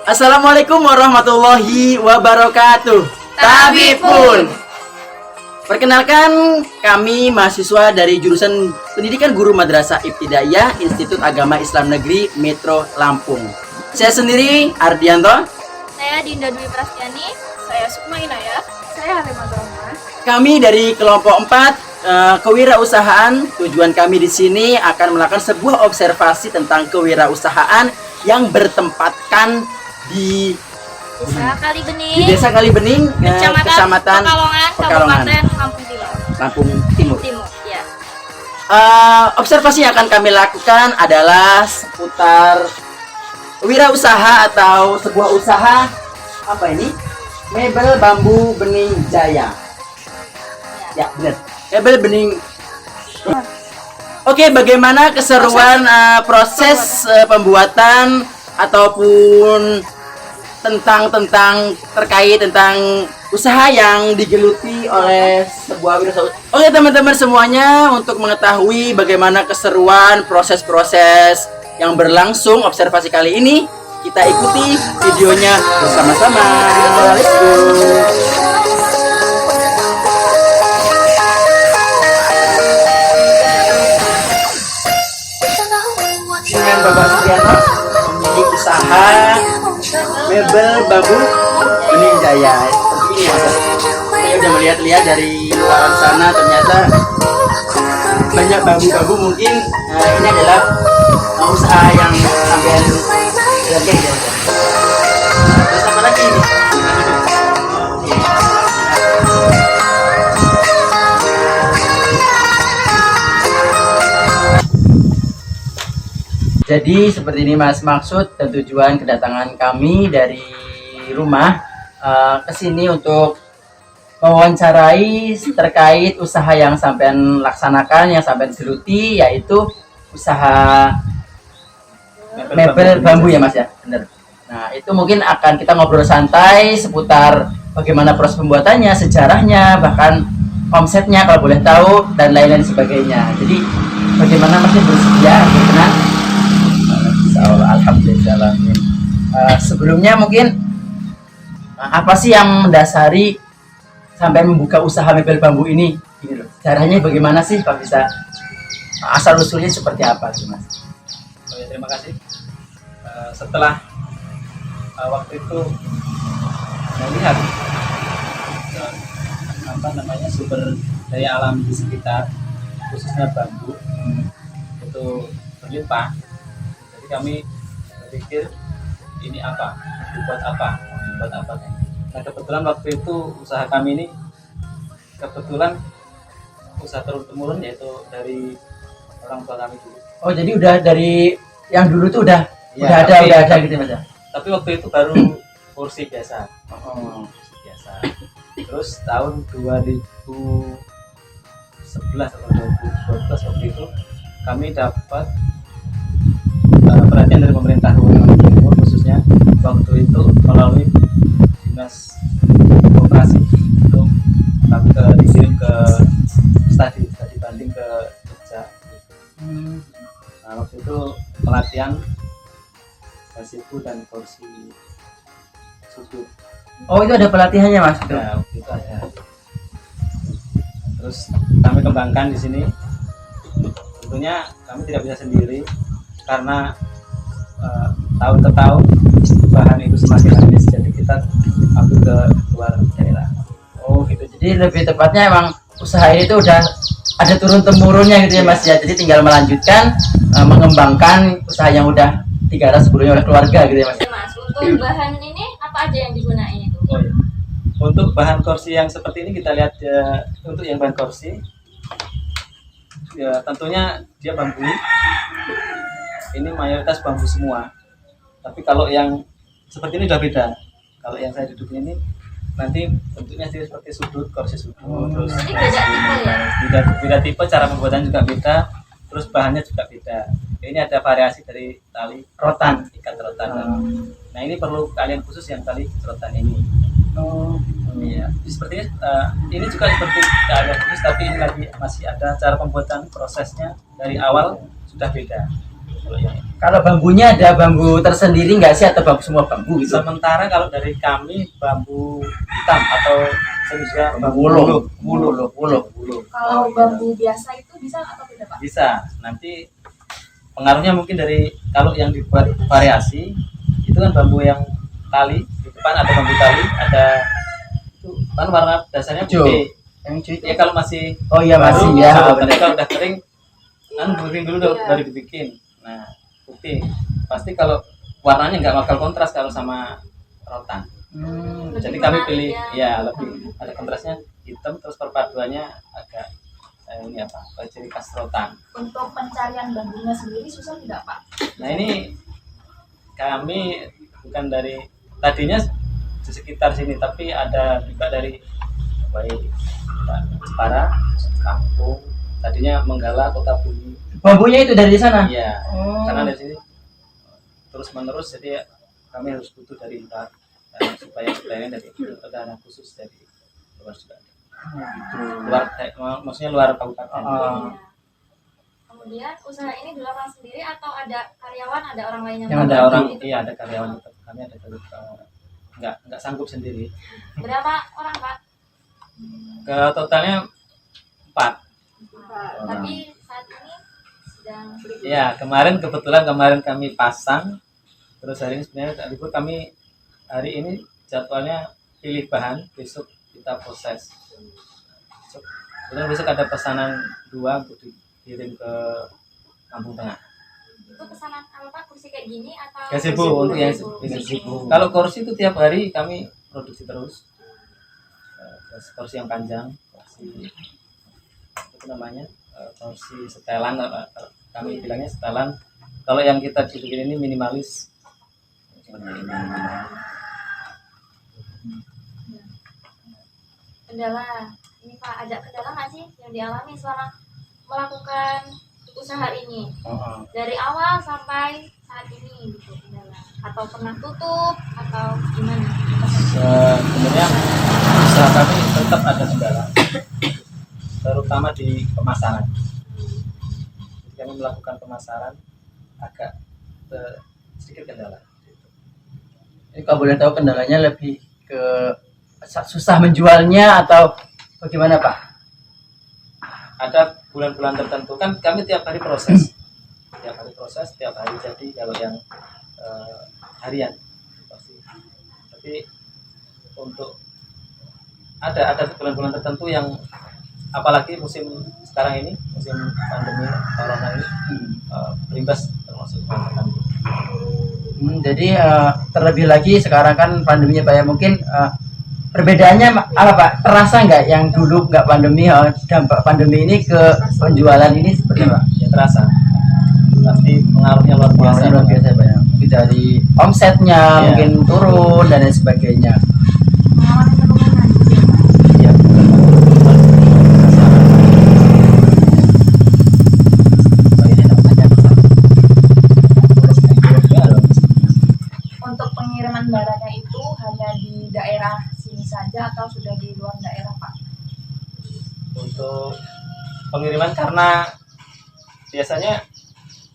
Assalamualaikum warahmatullahi wabarakatuh. Tabipun. Perkenalkan, kami mahasiswa dari jurusan Pendidikan Guru Madrasah Ibtidaiyah Institut Agama Islam Negeri Metro Lampung. Saya sendiri Ardianto. Saya Dinda Dwi Prastiani. Saya Sukma Inayah. Saya Halimah Roma. Kami dari kelompok 4 kewirausahaan. Tujuan kami di sini akan melakukan sebuah observasi tentang kewirausahaan yang bertempatkan di Desa Kalibening, Kecamatan Pekalongan, Kabupaten Lampung Timur. Ya. Observasi yang akan kami lakukan adalah seputar wirausaha atau sebuah usaha apa ini? Mebel Bambu Bening Jaya. Ya, benar. Mebel Bening. Oke, bagaimana keseruan proses pembuatan ataupun terkait tentang usaha yang digeluti oleh sebuah wirausaha. Oke teman-teman semuanya, untuk mengetahui bagaimana keseruan proses-proses yang berlangsung observasi kali ini, kita ikuti videonya bersama-sama. Let's go. Dengan Bapak Supriyanto, pemilik usaha Mebel Bambu Bening Jaya. Seperti ini ya, saya udah melihat-lihat dari luar sana, ternyata banyak bambu-bambu. Mungkin ini adalah usaha yang sampean jalankan ya. Terus apa lagi ini? Jadi seperti ini Mas, maksud dan tujuan kedatangan kami dari rumah ke sini untuk mewawancarai terkait usaha yang sampean laksanakan, yang sampean geluti, yaitu usaha mebel bambu ya Mas ya, benar. Nah itu mungkin akan kita ngobrol santai seputar bagaimana proses pembuatannya, sejarahnya, bahkan omsetnya kalau boleh tahu, dan lain-lain sebagainya. Jadi bagaimana Masnya bersedia berkenan? Alhamdulillah. Sebelumnya mungkin apa sih yang mendasari sampai membuka usaha mebel bambu ini? Gini loh. Caranya bagaimana sih, Pak, bisa asal usulnya seperti apa sih Mas? Oh ya, terima kasih. Setelah waktu itu melihat sumber daya alam di sekitar, khususnya bambu itu berlimpah. Kami berpikir ini dibuat apa. Nah kebetulan waktu itu usaha kami ini usaha turun-temurun, yaitu dari orang tua kami dulu. Oh jadi udah dari yang dulu tuh udah ada gitu Mas ya? Tapi waktu itu baru kursi biasa. Kursi biasa. Terus tahun 2011 atau 2012 waktu itu kami dapat perhatian dari pemerintah Kabupaten Timur, khususnya waktu itu melalui dinas koperasi, untuk kami dikirim ke studi banding ke Jogja. Nah waktu itu pelatihan basiku dan kursi sudut. Oh itu ada pelatihannya Mas? Ya waktu itu ada. Terus kami kembangkan di sini. Tentunya kami tidak bisa sendiri, karena tahun ke tahun bahan itu semakin habis, jadi kita ambil ke luar daerah. Oh gitu, jadi lebih tepatnya emang usaha ini tuh udah ada turun temurunnya gitu ya Mas ya, jadi tinggal melanjutkan mengembangkan usaha yang udah digarap sebelumnya oleh keluarga gitu ya Mas. Mas, untuk bahan ini apa aja yang digunakan itu? Oh, iya. Untuk bahan kursi yang seperti ini kita lihat untuk yang bahan kursi ya tentunya dia bambu. Ini mayoritas bambu semua. Tapi kalau yang seperti ini udah beda. Kalau yang saya duduk ini nanti bentuknya seperti sudut, kursi sudut. Terus jadi beda tipe ya? beda tipe, cara pembuatan juga beda, terus bahannya juga beda. Ini ada variasi dari tali rotan, ikat rotan. Nah ini perlu kalian khusus yang tali rotan ini. Iya, sepertinya ini juga seperti kalian khusus, tapi ini lagi masih ada cara pembuatan, prosesnya dari awal sudah beda. Kalau bambunya ada bambu tersendiri nggak sih atau bambu semua bambu gitu? Sementara kalau dari kami bambu hitam atau juga bambu wuluh. Kalau bambu biasa itu bisa atau tidak Pak? Bisa. Nanti pengaruhnya mungkin dari kalau yang dibuat variasi itu kan bambu yang tali di depan ada bambu tali, ada itu kan warna dasarnya putih. Yang hijau itu Ya kalau masih masih baru, ya. tapi kalau udah kering kan kering dulu baru dibikin. Nah putih pasti kalau warnanya nggak bakal kontras kalau sama rotan. Jadi kami pilih ya lebih ada kontrasnya hitam, terus perpaduannya agak ini apa ciri khas rotan. Untuk pencarian bambunya sendiri susah tidak Pak? Nah ini kami bukan dari tadinya di sekitar sini, tapi ada juga dari baik Jepara, Kampung, tadinya Menggala, Kota Bumi. Bambunya itu dari sana? Iya, karena dari sini terus menerus, jadi kami harus butuh dari luar supaya supplier dari ada khusus dari luar juga. Luar, maksudnya luar kabupaten. Kemudian usaha ini dilakukan sendiri atau ada karyawan, ada orang lain yang Ada membantu orang, gitu? iya ada karyawan tetap. Kami ada nggak sanggup sendiri. Berapa orang Pak? Ke totalnya 4. Tapi saat ini sedang Ya kebetulan kemarin kami pasang, terus hari ini sebenarnya libur, kami hari ini jadwalnya pilih bahan, besok kita proses. Besok ada pesanan 2 untuk dikirim ke Kampung Tengah. itu pesanan apa Pak? Kursi kayak gini atau? Gazebo untuk yang kalau kursi itu tiap hari kami produksi terus. Kursi yang panjang, kursi itu namanya kursi setelan, kami bilangnya setelan. Kalau yang kita bikin ini minimalis. Kendala ini Pak, ada kendala nggak sih yang dialami selama melakukan usaha ini dari awal sampai saat ini gitu, kendala atau pernah tutup atau gimana? Sebenarnya usaha kami tetap ada kendala, terutama di pemasaran. Jadi kami melakukan pemasaran agak sedikit kendala. Ini kalau boleh tahu kendalanya lebih ke susah menjualnya atau bagaimana Pak? Ada bulan-bulan tertentu kan kami tiap hari proses, tiap hari jadi kalau yang harian pasti. Tapi untuk ada bulan-bulan tertentu yang apalagi musim sekarang ini, musim pandemi corona ini berimbas termasuk kami. Jadi terlebih lagi sekarang kan pandeminya Pak ya, mungkin perbedaannya apa Pak? Terasa nggak yang dulu nggak pandemi, dampak pandemi ini ke penjualan ini seperti apa? Ya terasa, pasti pengaruhnya luar biasa. Luar biasa Pak ya. Mungkin dari omsetnya mungkin turun dan lain sebagainya. Iya. Untuk pengiriman barangnya itu hanya di daerah sini saja atau sudah di luar daerah Pak? Untuk pengiriman karena biasanya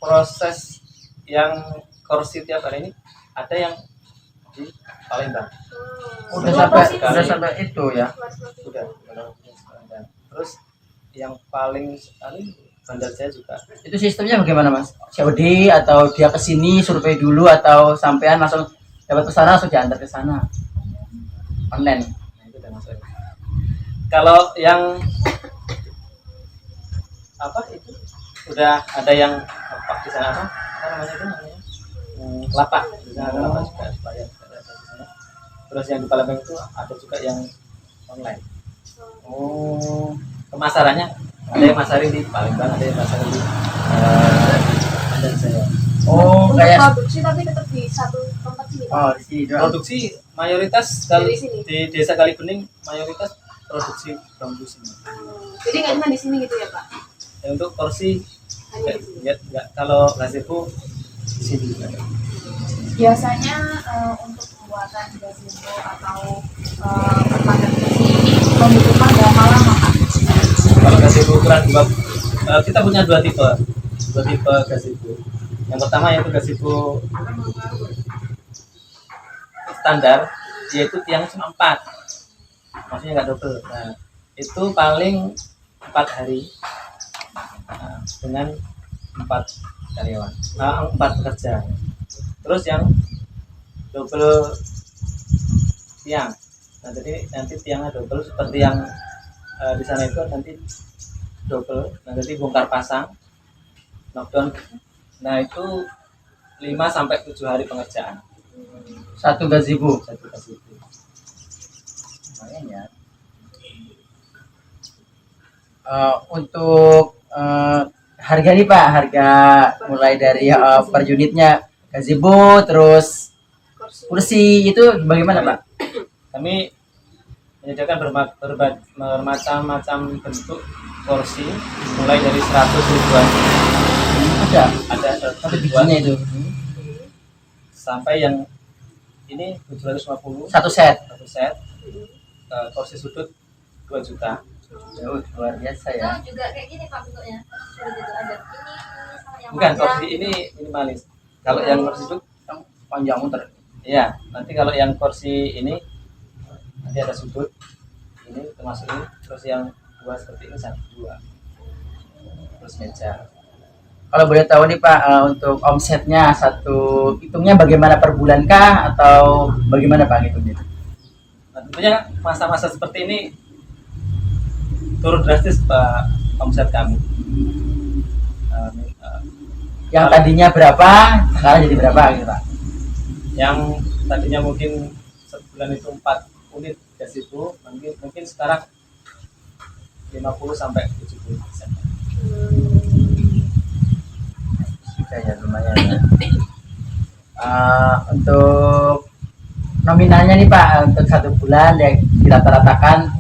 proses yang kursi tiap hari ini ada yang di Palembang. Udah sampai itu ya. Sudah. Terus yang paling Bandar Jaya juga. Itu sistemnya bagaimana Mas? COD atau dia ke sini survei dulu atau sampean langsung dapat pesanan langsung diantar ke sana? Online. Nah, itu udah masuk. Kalau yang apa itu udah ada yang apa di sana apa namanya itu namanya lapak di sana ada lapak juga supaya ada di sana. Terus yang di Palembang itu ada juga yang online. Pemasarannya ada yang masarin di Palembang, ada yang masarin di Bandar Jaya. Untuk Kayak produksi tapi tetap di satu tempat sini Pak? di sini doang. Produksi mayoritas kalau Dari sini? di Desa Kalibening mayoritas produksi bambu semua. Jadi nggak cuma di sini gitu ya Pak? Ya, untuk kursi Hanya di sini. ya, kalau gazebo di sini juga ada. Biasanya untuk pembuatan gazebo atau perpadan kursi ini membutuhkan berapa lama Pak? Kalau gazebo ukuran kita punya dua tipe gazebo. Yang pertama yaitu gazebo standar, yaitu tiang cuma 4, maksudnya nggak double. Nah, itu paling 4 hari dengan 4 karyawan, 4 pekerja. Terus yang double tiang, nah jadi nanti tiangnya double seperti yang di sana itu nanti double, nah jadi bongkar pasang, knockdown. Nah itu 5 sampai 7 hari pengerjaan. Satu gazebo. Lumayan ya. Untuk harga nih Pak, harga mulai dari per unitnya gazebo terus kursi itu bagaimana Pak? Kami menyediakan bermacam-macam bentuk kursi mulai dari 100 ribuan. Ada 100 Satu ribuan bijinya itu. sampai yang ini 750 Satu set. kursi sudut 2 juta. Luar biasa Itu ya. juga kayak gini Pak bentuknya. Sudah gitu ada ini sama yang Bukan, panjang. kursi ini minimalis. Kalau yang kursi sudut, Yang panjang muter. ya nanti kalau yang kursi ini nanti ada sudut ini termasuk ini, terus yang 2 seperti ini 1, 2, terus meja. Kalau boleh tahu nih Pak, untuk omsetnya hitungnya bagaimana per bulan kah atau bagaimana Pak hitungnya? Nah, tentunya masa-masa seperti ini turun drastis Pak omset kami. Yang tadinya berapa, sekarang jadi berapa gitu Pak? Yang tadinya mungkin sebulan itu 4 unit gazebo, mungkin sekarang 50 sampai 70%. Sudah ya, lumayan ya. Untuk nominalnya nih Pak, untuk 1 bulan ya dirata-ratakan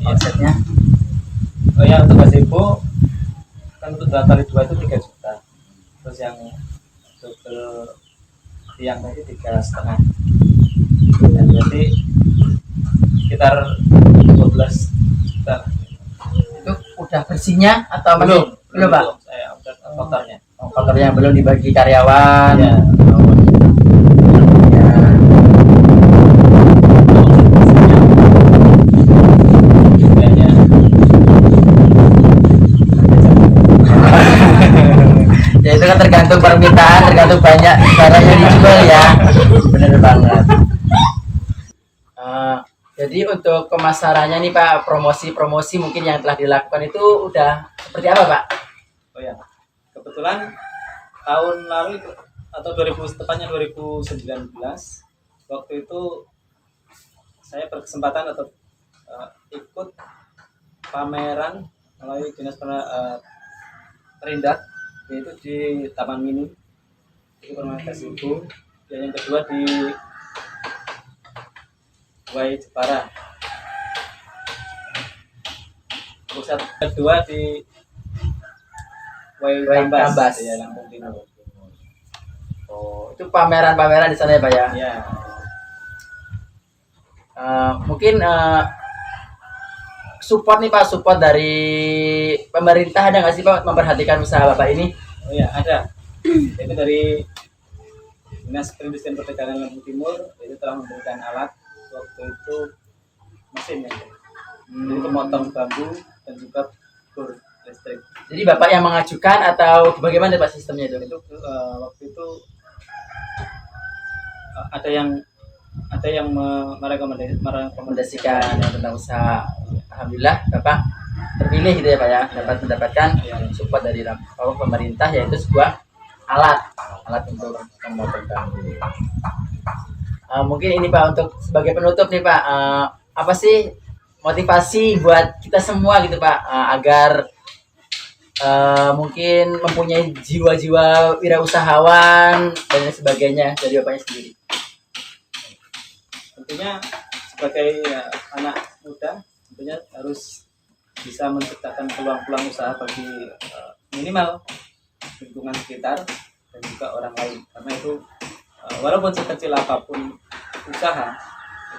omsetnya. Oh ya, untuk gazebo kan untuk 2 kali 2 itu 3 juta. Terus yang double tiang tadi 3,5. Dan berarti sekitar 12 juta. Itu udah bersihnya atau masih belum Pak? Saya update kotornya. Kotornya belum dibagi karyawan. Ya. Ya. Biayanya Ya itu kan tergantung permintaan, tergantung banyak barang yang dijual ya. Bener banget. Jadi untuk pemasarannya nih Pak, promosi mungkin yang telah dilakukan itu udah seperti apa Pak? Oh ya, kebetulan tahun lalu itu, atau 2019 waktu itu saya berkesempatan atau ikut pameran melalui dinas perindak, yaitu di Taman Mini, itu permainan gazebo. Dan yang kedua di Wai Jepara, pusat kedua di Wai Tambas, ya, Lampung Timur. Oh, itu pameran-pameran di sana ya Pak ya? Ya, Mungkin support nih Pak, support dari pemerintah ada nggak sih Pak memperhatikan usaha Bapak ini? oh ya ada. Itu dari Dinas Perindustrian Perdagangan Lampung Timur, itu telah memberikan alat waktu itu mesin ya, jadi pemotong bambu dan juga bor listrik. Jadi Bapak yang mengajukan atau bagaimana Pak sistemnya itu? Itu waktu itu ada yang Merekomendasikan tentang usaha. Alhamdulillah Bapak terpilih gitu ya Pak ya, dapat mendapatkan support dari pemerintah, yaitu sebuah alat untuk memotong bambu. Mungkin ini Pak, untuk sebagai penutup nih Pak, apa sih motivasi buat kita semua gitu Pak, agar mungkin mempunyai jiwa-jiwa wirausahawan dan lain sebagainya dari Bapaknya sendiri? Tentunya sebagai anak muda tentunya harus bisa menciptakan peluang-peluang usaha bagi minimal lingkungan sekitar dan juga orang lain, karena itu walaupun sekecil apapun usaha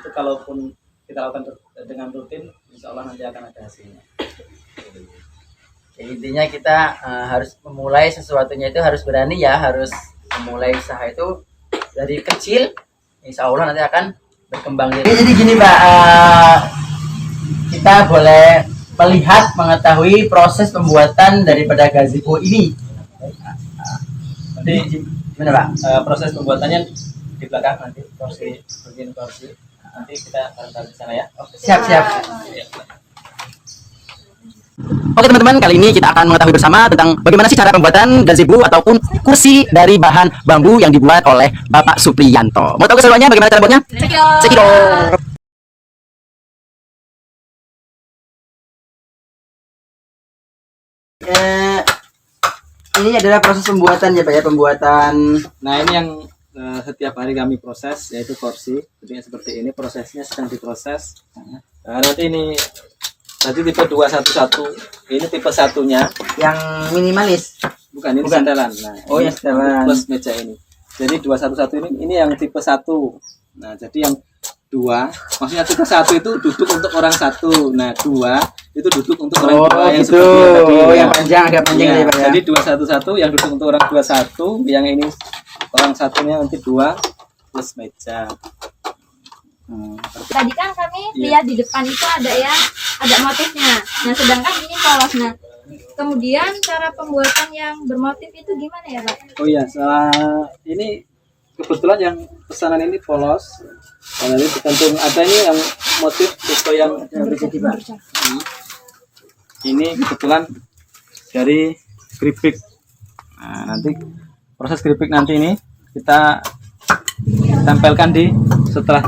itu, kalaupun kita lakukan dengan rutin, insya Allah nanti akan ada hasilnya. Ya, intinya kita harus memulai sesuatunya itu harus berani ya, harus memulai usaha itu dari kecil, insya Allah nanti akan berkembang. Jadi gini Mbak, kita boleh melihat, mengetahui proses pembuatan daripada gazebo ini. Nanti Gimana Pak? proses pembuatannya di belakang, nanti bagian kursi nanti kita taruh di sana ya. Siap. Oke teman-teman, kali ini kita akan mengetahui bersama tentang bagaimana sih cara pembuatan gazebo ataupun kursi dari bahan bambu yang dibuat oleh Bapak Supriyanto. Mau tahu keseruannya bagaimana cara buatnya? Cekidot. Ini adalah proses pembuatan ya Pak ya, pembuatan. Nah, ini yang setiap hari kami proses, yaitu kursi. Jadi seperti ini prosesnya sedang diproses. Nanti ini tadi tipe 211, ini tipe satunya Yang minimalis. bukan, ini Bukan. setelan. Nah, Oh, ini yang setelan. plus meja ini. Jadi 211 ini yang tipe 1. Nah, jadi yang 2, maksudnya tipe 1 itu duduk untuk orang 1. Nah, 2 itu duduk untuk orang 2 yang gitu. seperti yang tadi. Oh, ya. yang panjang, agak panjang Iya, ya Pak ya. jadi 211 yang duduk untuk orang 21, yang ini orang satunya nanti 2 plus meja. Tadi kan kami Iya. lihat di depan itu ada motifnya. Nah, sedangkan ini polos. Nah, kemudian cara pembuatan yang bermotif itu gimana ya, Pak? Oh iya, ini kebetulan yang pesanan ini polos. Nah, nanti tergantung ada ini yang motif tipe yang ini kebetulan dari keripik. Nah, nanti proses keripik nanti ini kita tempelkan setelah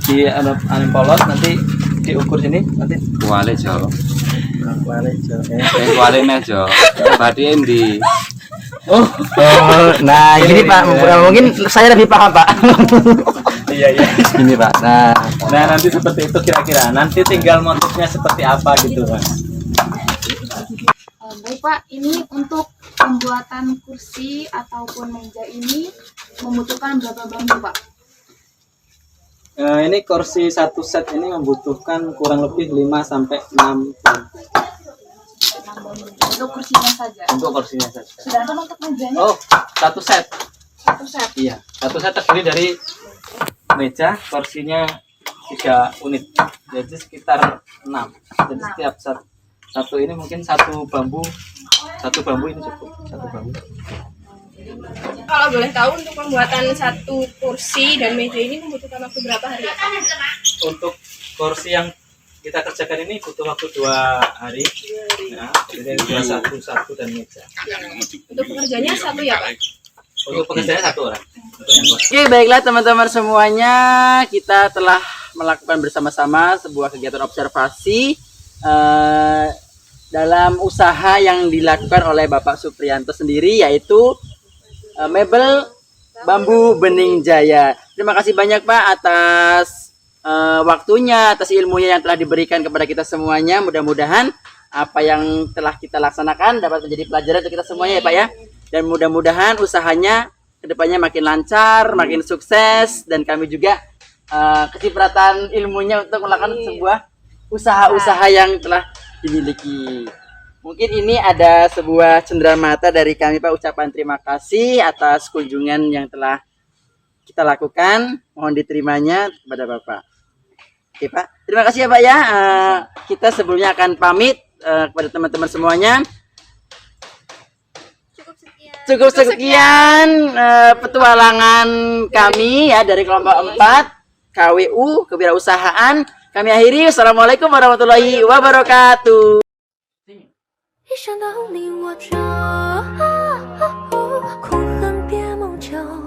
di anu polos, nanti diukur sini nanti. Kuali jo. Kuali meja. Berarti endi? Oh, nah gini Pak, mungkin saya lebih paham Pak. Iya. Gini Pak. Nah, Nanti seperti itu kira-kira. Nanti tinggal motifnya seperti apa gitu, Mas. Baik Pak, ini untuk pembuatan kursi ataupun meja ini membutuhkan berapa bambu Pak? Ini kursi satu set ini membutuhkan kurang lebih 5 sampai 6 bambu. Untuk kursinya saja. Untuk kursinya saja. Sedangkan untuk mejanya Oh, satu set. satu set. Iya, satu set terdiri dari meja, kursinya 3 unit. Jadi sekitar 6. Jadi setiap satu ini mungkin satu bambu ini cukup. Satu bambu. Kalau boleh tahu untuk pembuatan satu kursi dan meja ini membutuhkan waktu berapa hari ya Pak? Untuk kursi yang kita kerjakan ini butuh waktu 2 hari. Nah, jadi 2 dan meja. Untuk pekerjaannya satu ya Pak? Untuk pekerjaannya 1 orang. oke baiklah teman-teman semuanya, kita telah melakukan bersama-sama sebuah kegiatan observasi dalam usaha yang dilakukan oleh Bapak Supriyanto sendiri, yaitu mebel bambu Bening Jaya. Terima kasih banyak Pak atas waktunya, atas ilmunya yang telah diberikan kepada kita semuanya. Mudah-mudahan apa yang telah kita laksanakan dapat menjadi pelajaran untuk kita semuanya ya Pak ya. Dan mudah-mudahan usahanya kedepannya makin lancar, makin sukses, dan kami juga kecipratan ilmunya untuk melakukan sebuah usaha-usaha yang telah dimiliki. Mungkin ini ada sebuah cenderamata dari kami Pak, ucapan terima kasih atas kunjungan yang telah kita lakukan. Mohon diterimanya kepada Bapak. Oke Pak, terima kasih ya Pak ya. Kita sebelumnya akan pamit kepada teman-teman semuanya. Cukup sekian petualangan kami ya dari kelompok 4 KWU Kewirausahaan. Kami akhiri. Wassalamualaikum warahmatullahi wabarakatuh. 一想到你我就哭，恨别梦久。